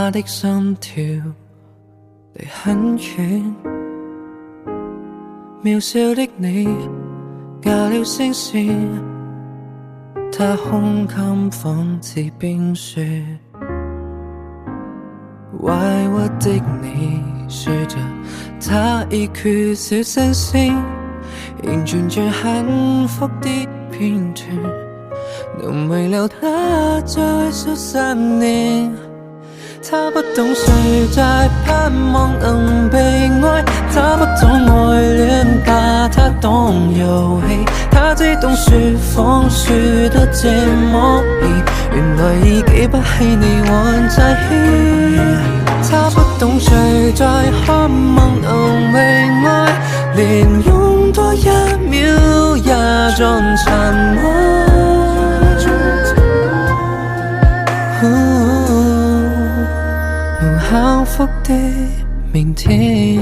他的心跳離很遠，渺小的你假了聲線，他胸襟仿似冰雪，委屈的你說着他已缺少新鮮，仍存着幸福的片段，能遺留他再數10年。他不懂誰在盼望能被愛，他不懂愛戀把他當遊戲，他只懂說謊說得這麼易，原來已記不起你還在意。他不懂誰在渴望能被愛，連擁多一秒也盡沉默。幸福的明天。